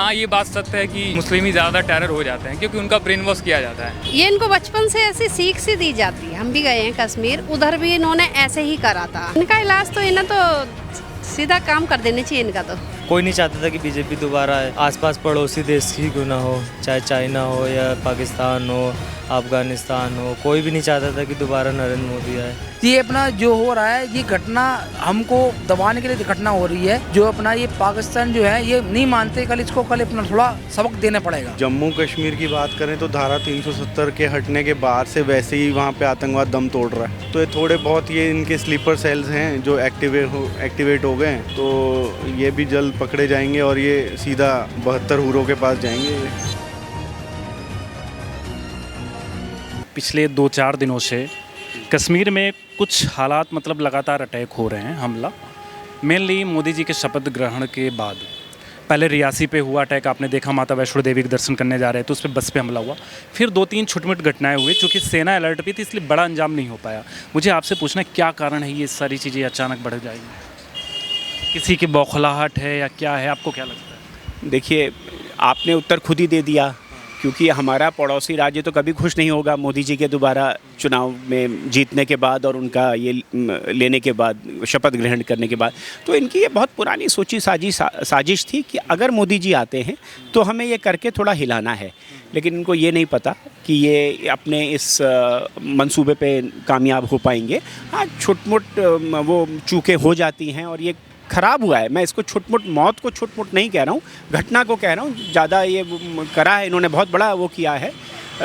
हाँ, ये बात सत्य है कि मुस्लिम ही ज़्यादा टेरर हो जाते हैं क्योंकि उनका ब्रेन वॉश किया जाता है। ये इनको बचपन से ऐसी सीख सी दी जाती है। हम भी गए हैं कश्मीर, उधर भी इन्होंने ऐसे ही करा था। इनका इलाज तो इन्हें तो सीधा काम कर देने चाहिए इनका तो। कोई नहीं चाहता था कि बीजेपी दोबारा आए। आसपास पड़ोसी देश ही क्यों ना हो, चाहे चाइना हो या पाकिस्तान हो, अफगानिस्तान हो, कोई भी नहीं चाहता था कि दोबारा नरेंद्र मोदी आए। ये अपना जो हो रहा है ये घटना हमको दबाने के लिए घटना हो रही है। जो अपना ये पाकिस्तान जो है ये नहीं मानते, कल अपना थोड़ा सबक देना पड़ेगा। जम्मू कश्मीर की बात करें तो धारा 370 के हटने के बाद से वैसे ही वहाँ पे आतंकवाद दम तोड़ रहा है। तो ये थोड़े बहुत ये इनके स्लीपर सेल्स हैं जो एक्टिवेट हो गए हैं, तो ये भी जल्द पकड़े जाएंगे और ये सीधा 72 हुरों के पास जाएंगे। पिछले 2-4 दिनों से कश्मीर में कुछ हालात मतलब लगातार अटैक हो रहे हैं, हमला मेनली मोदी जी के शपथ ग्रहण के बाद। पहले रियासी पे हुआ अटैक, आपने देखा, माता वैष्णो देवी के दर्शन करने जा रहे थे, उस पर बस पे हमला हुआ। फिर 2-3 छोटी-मोटी घटनाएं हुई, चूँकि सेना अलर्ट पे थी इसलिए बड़ा अंजाम नहीं हो पाया। मुझे आपसे पूछना है क्या कारण है ये सारी चीज़ें अचानक बढ़ जाएंगी? किसी की बौखलाहट है या क्या है, आपको क्या लगता है? देखिए, आपने उत्तर खुद ही दे दिया, क्योंकि हमारा पड़ोसी राज्य तो कभी खुश नहीं होगा मोदी जी के दोबारा चुनाव में जीतने के बाद और उनका ये लेने के बाद, शपथ ग्रहण करने के बाद। तो इनकी ये बहुत पुरानी सोची साजिश थी कि अगर मोदी जी आते हैं तो हमें ये करके थोड़ा हिलाना है। लेकिन इनको ये नहीं पता कि ये अपने इस मंसूबे पे कामयाब हो पाएंगे। हाँ, छोट-मोट वो चूकें हो जाती हैं और ये ख़राब हुआ है। मैं इसको छोट-मोट, मौत को छोट-मोट नहीं कह रहा हूँ, घटना को कह रहा हूँ। ज़्यादा ये करा है इन्होंने, बहुत बड़ा वो किया है।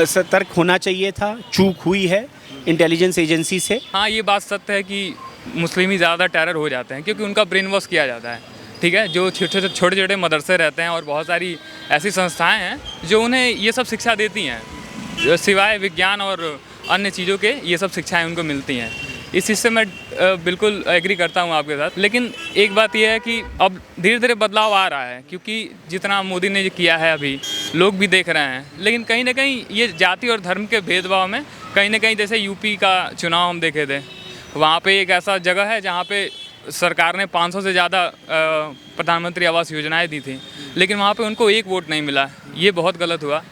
सतर्क होना चाहिए था, चूक हुई है इंटेलिजेंस एजेंसी से। हाँ, ये बात सत्य है कि मुस्लिम ही ज़्यादा टेरर हो जाते हैं क्योंकि उनका ब्रेन वॉश किया जाता है। ठीक है, जो छोटे छोटे मदरसे रहते हैं और बहुत सारी ऐसी संस्थाएँ हैं जो उन्हें ये सब शिक्षा देती हैं, सिवाय विज्ञान और अन्य चीज़ों के ये सब शिक्षाएँ उनको मिलती हैं। इस चीज़ से मैं बिल्कुल एग्री करता हूँ आपके साथ। लेकिन एक बात यह है कि अब धीरे धीरे बदलाव आ रहा है, क्योंकि जितना मोदी ने किया है अभी लोग भी देख रहे हैं। लेकिन कहीं ना कहीं ये जाति और धर्म के भेदभाव में कहीं ना कहीं, जैसे यूपी का चुनाव हम देखे थे, वहाँ पे एक ऐसा जगह है जहाँ पे सरकार ने 500 से ज़्यादा प्रधानमंत्री आवास योजनाएँ दी थी, लेकिन वहाँ पर उनको एक वोट नहीं मिला। ये बहुत गलत हुआ।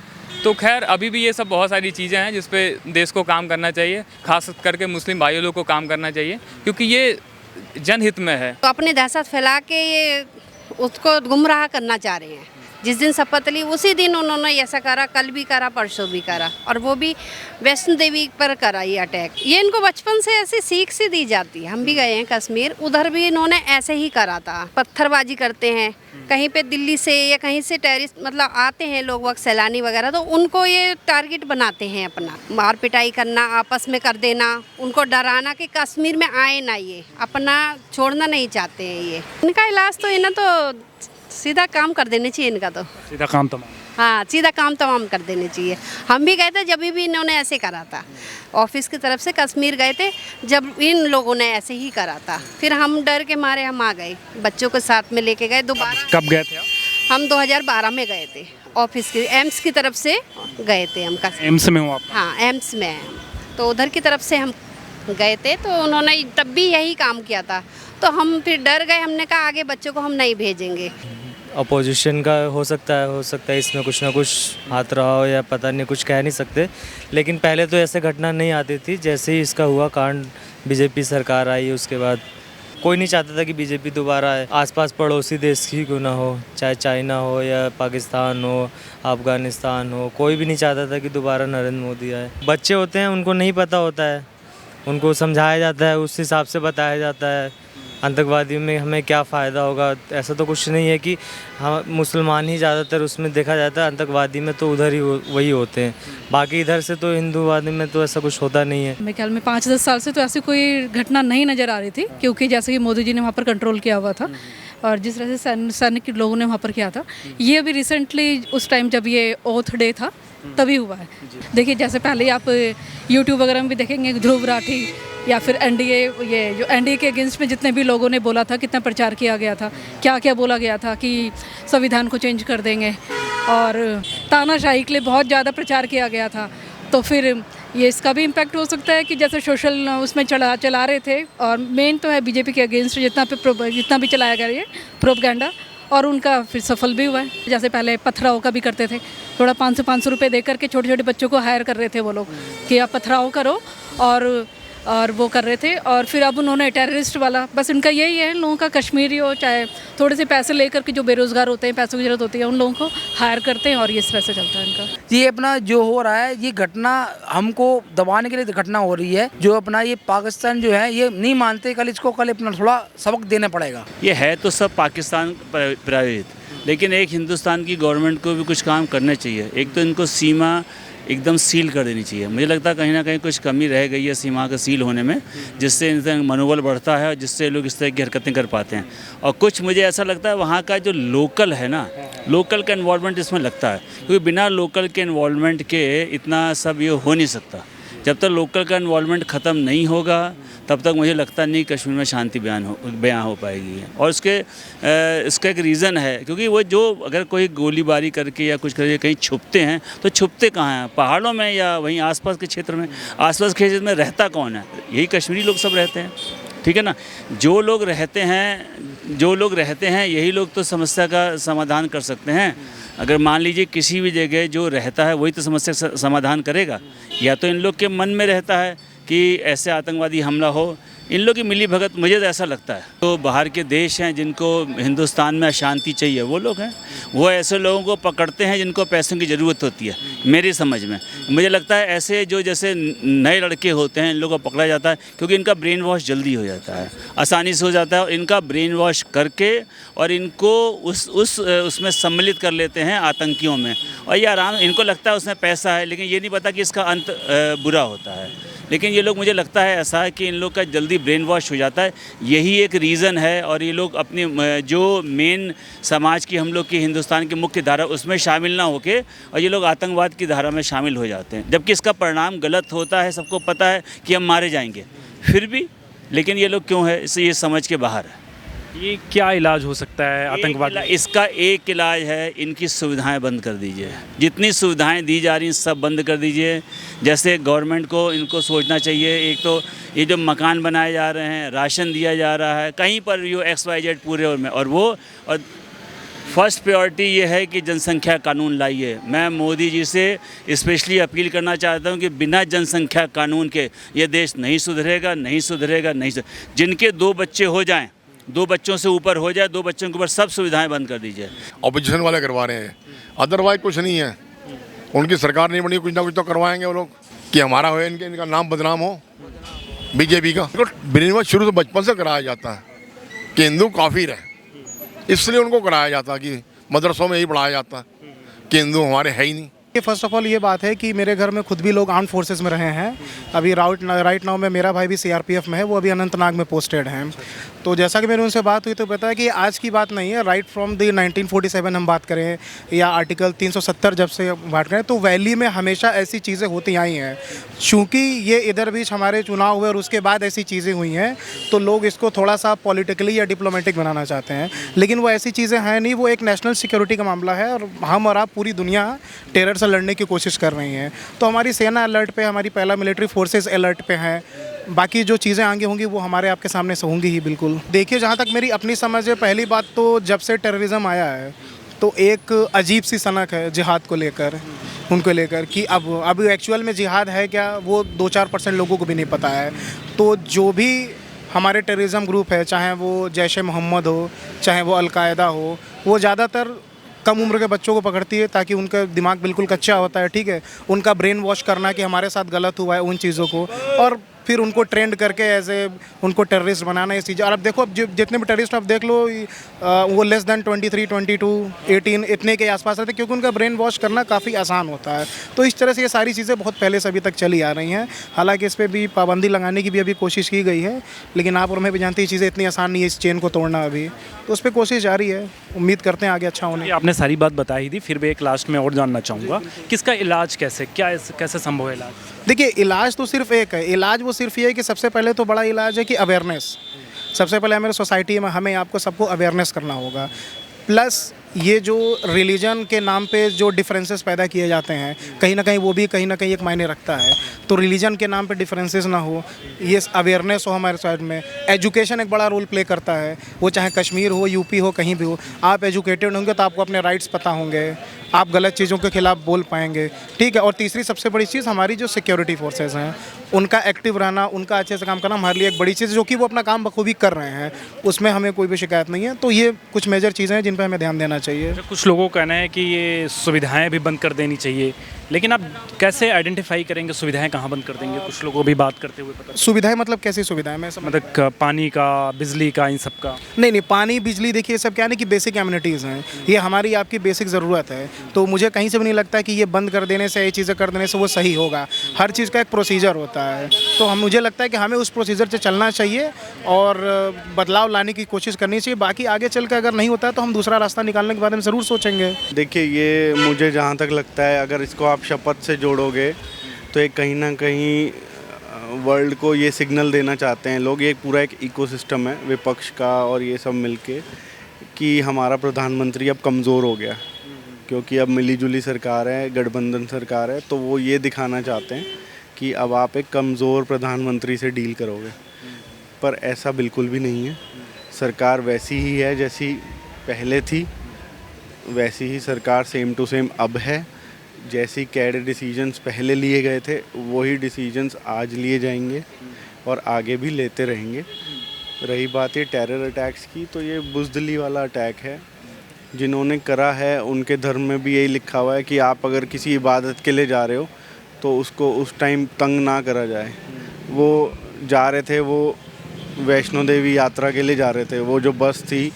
तो खैर, अभी भी ये सब बहुत सारी चीज़ें हैं जिस पे देश को काम करना चाहिए, खास करके मुस्लिम भाइयों लोग को काम करना चाहिए, क्योंकि ये जनहित में है। तो अपनी दहशत फैला के ये उसको गुमराह करना चाह रहे हैं। जिस दिन शपथ ली उसी दिन उन्होंने ऐसा करा, कल भी करा, परसों भी करा, और वो भी वैष्णो देवी पर करा ये अटैक। ये इनको बचपन से ऐसी सीख सी दी जाती है। हम भी गए हैं कश्मीर, उधर भी इन्होंने ऐसे ही करा था। पत्थरबाजी करते हैं कहीं पे, दिल्ली से या कहीं से टेररिस्ट मतलब आते हैं लोग वक्त, सैलानी वगैरह, तो उनको ये टारगेट बनाते हैं अपना। मार पिटाई करना, आपस में कर देना, उनको डराना कि कश्मीर में आए ना, ये अपना छोड़ना नहीं चाहते हैं। ये इनका इलाज तो इन्हें तो सीधा काम कर देने चाहिए इनका तो। सीधा काम तमाम। हाँ, सीधा काम तमाम कर देने चाहिए। हम भी गए थे जब भी इन्होंने ऐसे करा था, ऑफिस की तरफ से कश्मीर गए थे जब इन लोगों ने ऐसे ही करा था। फिर हम डर के मारे हम आ गए, बच्चों को साथ में लेके गए दोबारा। कब गए थे आप? हम 2012 में गए थे, ऑफिस के एम्स की तरफ से गए थे हम कश्मीर। एम्स में हो आप? हाँ, एम्स में हैं हम, तो उधर की तरफ से हम गए थे। तो उन्होंने तब भी यही काम किया था, तो हम फिर डर गए। हमने कहा आगे बच्चों को हम नहीं भेजेंगे। अपोजिशन का हो सकता है इसमें कुछ ना कुछ हाथ रहा हो, या पता नहीं, कुछ कह नहीं सकते। लेकिन पहले तो ऐसे घटना नहीं आती थी। जैसे ही इसका हुआ कांड, बीजेपी सरकार आई, उसके बाद कोई नहीं चाहता था कि बीजेपी दोबारा आए। आसपास पड़ोसी देश ही क्यों ना हो, चाहे चाइना हो या पाकिस्तान हो, अफगानिस्तान हो, कोई भी नहीं चाहता था कि दोबारा नरेंद्र मोदी आए। बच्चे होते हैं, उनको नहीं पता होता है, उनको समझाया जाता है, उस हिसाब से बताया जाता है आतंकवादी में हमें क्या फ़ायदा होगा। ऐसा तो कुछ नहीं है कि हम मुसलमान ही ज़्यादातर उसमें देखा जाता है, आतंकवादी में तो उधर ही वही होते हैं। बाकी इधर से तो हिंदूवादी में तो ऐसा कुछ होता नहीं है। मेरे ख्याल में 5-10 साल से तो ऐसी कोई घटना नहीं नज़र आ रही थी, क्योंकि जैसे कि मोदी जी ने वहाँ पर कंट्रोल किया हुआ था और जिस तरह से सैनिक लोगों ने वहाँ पर किया था। ये अभी रिसेंटली उस टाइम जब ये ओथ डे था तभी हुआ है। देखिए, जैसे पहले आप यूट्यूब वगैरह में भी देखेंगे, ध्रुव राठी या फिर एनडीए, ये जो एनडीए के अगेंस्ट में जितने भी लोगों ने बोला था, कितना प्रचार किया गया था, क्या क्या बोला गया था कि संविधान को चेंज कर देंगे, और तानाशाही के लिए बहुत ज़्यादा प्रचार किया गया था। तो फिर ये इसका भी इम्पैक्ट हो सकता है कि जैसे सोशल उसमें चला रहे थे, और मेन तो है बीजेपी के अगेंस्ट जितना भी चलाया गया ये प्रोपगेंडा, और उनका फिर सफल भी हुआ है। जैसे पहले पथराव का भी करते थे, थोड़ा 500 रुपये दे करके छोटे छोटे बच्चों को हायर कर रहे थे वो लोग कि आप पथराव करो, और वो कर रहे थे। और फिर अब उन्होंने टेररिस्ट वाला, बस इनका यही है, लोगों का कश्मीरी हो चाहे थोड़े से पैसे लेकर के जो बेरोज़गार होते हैं, पैसों की ज़रूरत होती है, उन लोगों को हायर करते हैं और ये इस तरह से चलता है इनका। ये अपना जो हो रहा है ये घटना हमको दबाने के लिए घटना हो रही है। जो अपना ये पाकिस्तान जो है ये नहीं मानते, कल इसको कल अपना थोड़ा सबक देना पड़ेगा। ये है तो सब पाकिस्तान प्रायोजित, लेकिन एक हिंदुस्तान की गवर्नमेंट को भी कुछ काम करना चाहिए। एक तो इनको सीमा एकदम सील कर देनी चाहिए। मुझे लगता है कहीं ना कहीं कुछ कमी रह गई है सीमा का सील होने में, जिससे इनका मनोबल बढ़ता है और जिससे लोग इस तरह की हरकतें कर पाते हैं। और कुछ मुझे ऐसा लगता है वहाँ का जो लोकल है ना, लोकल का इन्वॉल्वमेंट इसमें लगता है, क्योंकि बिना लोकल के इन्वॉल्वमेंट के इतना सब ये हो नहीं सकता। जब तक लोकल का इन्वॉल्वमेंट ख़त्म नहीं होगा तब तक मुझे लगता नहीं कश्मीर में शांति बयां हो पाएगी। और इसका एक रीज़न है, क्योंकि वो जो अगर कोई गोलीबारी करके या कुछ करके कहीं छुपते हैं तो छुपते कहाँ हैं, पहाड़ों में या वहीं आसपास के क्षेत्र में। आसपास के क्षेत्र में रहता कौन है? यही कश्मीरी लोग सब रहते हैं, ठीक है ना। जो लोग रहते हैं यही लोग तो समस्या का समाधान कर सकते हैं। अगर मान लीजिए किसी भी जगह जो रहता है वही तो समस्या का समाधान करेगा। या तो इन लोग के मन में रहता है कि ऐसे आतंकवादी हमला हो, इन लोग की मिली भगत, मुझे तो ऐसा लगता है। तो बाहर के देश हैं जिनको हिंदुस्तान में अशांति चाहिए, वो लोग हैं, वो ऐसे लोगों को पकड़ते हैं जिनको पैसों की ज़रूरत होती है। मेरी समझ में मुझे लगता है ऐसे जो जैसे नए लड़के होते हैं इन लोगों को पकड़ा जाता है, क्योंकि इनका ब्रेन वॉश जल्दी हो जाता है, आसानी से हो जाता है। और इनका ब्रेन वॉश करके और इनको उसमें सम्मिलित कर लेते हैं आतंकियों में, और ये आराम, इनको लगता है उसमें पैसा है, लेकिन ये नहीं पता कि इसका अंत बुरा होता है। लेकिन ये लोग, मुझे लगता है ऐसा है कि इन लोग का जल्दी ब्रेन वॉश हो जाता है, यही एक रीज़न है। और ये लोग अपनी जो मेन समाज की, हम लोग की हिंदुस्तान की मुख्य धारा, उसमें शामिल ना होके और ये लोग आतंकवाद की धारा में शामिल हो जाते हैं, जबकि इसका परिणाम गलत होता है। सबको पता है कि हम मारे जाएंगे, फिर भी लेकिन ये लोग क्यों है, इससे ये समझ के बाहर है। ये क्या इलाज हो सकता है आतंकवाद? इसका एक इलाज है, इनकी सुविधाएं बंद कर दीजिए। जितनी सुविधाएं दी जा रही हैं सब बंद कर दीजिए। जैसे गवर्नमेंट को इनको सोचना चाहिए, एक तो ये जो मकान बनाए जा रहे हैं, राशन दिया जा रहा है कहीं पर भी, XYZ पूरे और फर्स्ट प्रायोरिटी ये है कि जनसंख्या कानून लाइए। मैं मोदी जी से स्पेशली अपील करना चाहता हूँ कि बिना जनसंख्या कानून के ये देश नहीं सुधरेगा। जिनके 2 बच्चे हो जाएँ, 2 बच्चों से ऊपर हो जाए, 2 बच्चों के ऊपर सब सुविधाएं बंद कर दीजिए। ऑपोजिशन वाले करवा रहे हैं, अदरवाइज कुछ नहीं है। उनकी सरकार नहीं बनी, कुछ ना कुछ तो करवाएंगे वो लोग कि हमारा हो, इनका नाम बदनाम हो बीजेपी का। ब्रेन वॉश शुरू से बचपन से कराया जाता है कि हिंदू काफिर है, इसलिए उनको कराया जाता है कि मदरसों में यही पढ़ाया जाता है कि हिंदू हमारे है ही नहीं। फर्स्ट ऑफ ऑल ये बात है कि मेरे घर में खुद भी लोग आर्म फोर्सेस में रहे हैं। अभी राइट नाउ में मेरा भाई भी CRPF में है, वो अभी अनंतनाग में पोस्टेड हैं। तो जैसा कि मेरी उनसे बात हुई तो पता है कि आज की बात नहीं है, राइट फ्रॉम द 1947 हम बात करें या आर्टिकल 370 जब से बात करें, तो वैली में हमेशा ऐसी चीज़ें होती आई हैं। चूँकि ये इधर बीच हमारे चुनाव हुए और उसके बाद ऐसी चीज़ें हुई हैं, तो लोग इसको थोड़ा सा पॉलिटिकली या डिप्लोमेटिक बनाना चाहते हैं, लेकिन वो ऐसी चीज़ें हैं नहीं। वो एक नेशनल सिक्योरिटी का मामला है और हम और आप, पूरी दुनिया टेरर से लड़ने की कोशिश कर रही हैं। तो हमारी सेना अलर्ट पे, हमारी पहला मिलिट्री फोर्सेस अलर्ट पे हैं। बाकी जो चीज़ें आगे होंगी वो हमारे आपके सामने से होंगी ही बिल्कुल। देखिए, जहाँ तक मेरी अपनी समझ है, पहली बात तो जब से टेररिज्म आया है तो एक अजीब सी सनक है जिहाद को लेकर, उनको लेकर कि अब एक्चुअल में जिहाद है क्या, वो 2-4% लोगों को भी नहीं पता है। तो जो भी हमारे टेररिज्म ग्रुप है, चाहे वो जैश ए मोहम्मद हो, चाहे वो अलकायदा हो, वो ज़्यादातर कम उम्र के बच्चों को पकड़ती है ताकि उनका दिमाग बिल्कुल कच्चा होता है, ठीक है। उनका ब्रेन वॉश करना कि हमारे साथ गलत हुआ है उन चीज़ों को, और फिर उनको ट्रेंड करके ऐसे उनको टेररिस्ट बनाना ये चीज़। और अब देखो, अब जितने भी टेररिस्ट आप देख लो, वो लेस दैन 23, 22, 18 इतने के आसपास रहते, क्योंकि उनका ब्रेन वॉश करना काफ़ी आसान होता है। तो इस तरह से ये सारी चीज़ें बहुत पहले से अभी तक चली आ रही हैं। हालांकि इस पर भी पाबंदी लगाने की भी अभी कोशिश की गई है, लेकिन आप और मैं भी जानते हैं चीज़ें इतनी आसान नहीं है इस चेन को तोड़ना अभी, तो उस पर कोशिश जारी है। उम्मीद करते हैं आगे अच्छा होने। आपने सारी बात बता ही दी, फिर भी एक लास्ट में और जानना चाहूँगा कि इसका इलाज कैसे संभव है इलाज? देखिए, इलाज तो सिर्फ एक है। इलाज वो सिर्फ ये है कि सबसे पहले तो बड़ा इलाज है कि अवेयरनेस। सबसे पहले हमारे सोसाइटी में हमें आपको सबको अवेयरनेस करना होगा। प्लस ये जो रिलीजन के नाम पे जो डिफरेंसेस पैदा किए जाते हैं कहीं ना कहीं वो भी कहीं ना कहीं एक मायने रखता है। तो रिलीजन के नाम पे डिफरेंसेस ना हो, ये अवेयरनेस हो हमारे साइड में। एजुकेशन एक बड़ा रोल प्ले करता है, वो चाहे कश्मीर हो, यूपी हो, कहीं भी हो। आप एजुकेटेड होंगे तो आपको अपने राइट्स पता होंगे, आप गलत चीज़ों के खिलाफ बोल पाएंगे, ठीक है। और तीसरी सबसे बड़ी चीज़ हमारी जो सिक्योरिटी फोर्सेस हैं उनका एक्टिव रहना, उनका अच्छे से काम करना हमारे लिए एक बड़ी चीज़, जो कि वो अपना काम बखूबी कर रहे हैं, उसमें हमें कोई भी शिकायत नहीं है। तो ये कुछ मेजर चीज़ें हैं जिन पर हमें ध्यान देना चाहिए। कुछ लोगों का कहना है कि ये सुविधाएं भी बंद कर देनी चाहिए, लेकिन आप कैसे आइडेंटिफाई करेंगे सुविधाएं कहाँ बंद कर देंगे? कुछ लोगों भी बात करते हुए पता सुविधाएं मतलब कैसी सुविधाएं? मैं मतलब पानी का, बिजली का, इन सब का? नहीं, पानी बिजली देखिए ये सब क्या है कि बेसिक एमिनिटीज़ हैं, ये हमारी आपकी बेसिक ज़रूरत है। तो मुझे कहीं से भी नहीं लगता कि ये बंद कर देने से, ये चीज़ें कर देने से वो सही होगा। हर चीज़ का एक प्रोसीजर होता है, तो मुझे लगता है कि हमें उस प्रोसीजर से चलना चाहिए और बदलाव लाने की कोशिश करनी चाहिए। बाकी आगे चल के अगर नहीं होता है तो हम दूसरा रास्ता निकालने के बारे में ज़रूर सोचेंगे। देखिए, ये मुझे जहाँ तक लगता है अगर इसको आप शपथ से जोड़ोगे तो एक कहीं ना कहीं वर्ल्ड को ये सिग्नल देना चाहते हैं लोग। ये पूरा एक इकोसिस्टम है विपक्ष का और ये सब मिलके, कि हमारा प्रधानमंत्री अब कमज़ोर हो गया, क्योंकि अब मिलीजुली सरकार है, गठबंधन सरकार है। तो वो ये दिखाना चाहते हैं कि अब आप एक कमज़ोर प्रधानमंत्री से डील करोगे, पर ऐसा बिल्कुल भी नहीं है। सरकार वैसी ही है जैसी पहले थी, वैसी ही सरकार सेम टू सेम अब है। जैसी कैड डिसीजंस पहले लिए गए थे वही डिसीजंस आज लिए जाएंगे और आगे भी लेते रहेंगे। रही बात ये टेरर अटैक्स की, तो ये बुज़दिली वाला अटैक है। जिन्होंने करा है उनके धर्म में भी यही लिखा हुआ है कि आप अगर किसी इबादत के लिए जा रहे हो तो उसको उस टाइम तंग ना करा जाए। वो जा रहे थे, वो वैष्णो देवी यात्रा के लिए जा रहे थे, वो जो बस थी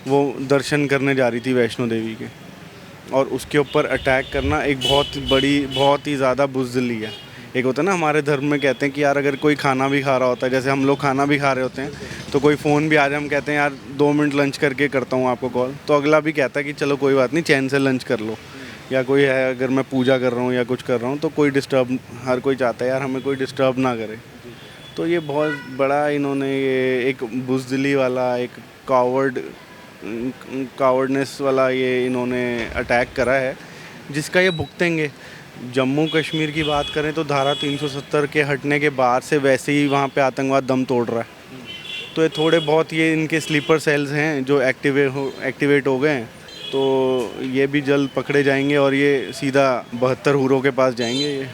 वो दर्शन करने जा रही थी वैष्णो देवी के, और उसके ऊपर अटैक करना एक बहुत ही ज़्यादा बुज़दिली है। एक होता है ना हमारे धर्म में, कहते हैं कि यार अगर कोई खाना भी खा रहा होता है, जैसे हम लोग खाना भी खा रहे होते हैं, तो कोई फ़ोन भी आ जाए, हम कहते हैं यार 2 मिनट लंच करके करता हूँ आपको कॉल, तो अगला भी कहता है कि चलो कोई बात नहीं, चैन से लंच कर लो। या कोई है, अगर मैं पूजा कर रहा हूँ या कुछ कर रहा हूँ तो कोई डिस्टर्ब, हर कोई चाहता है यार हमें कोई डिस्टर्ब ना करे। तो ये बहुत बड़ा इन्होंने ये एक बुज़दिली वाला, एक कावर्डनेस वाला ये इन्होंने अटैक करा है, जिसका ये भुगतेंगे। जम्मू कश्मीर की बात करें तो धारा 370 के हटने के बाद से वैसे ही वहाँ पे आतंकवाद दम तोड़ रहा है। तो ये थोड़े बहुत ये इनके स्लीपर सेल्स हैं जो एक्टिवेट हो गए हैं, तो ये भी जल्द पकड़े जाएंगे और ये सीधा 72 हूरों के पास जाएंगे ये।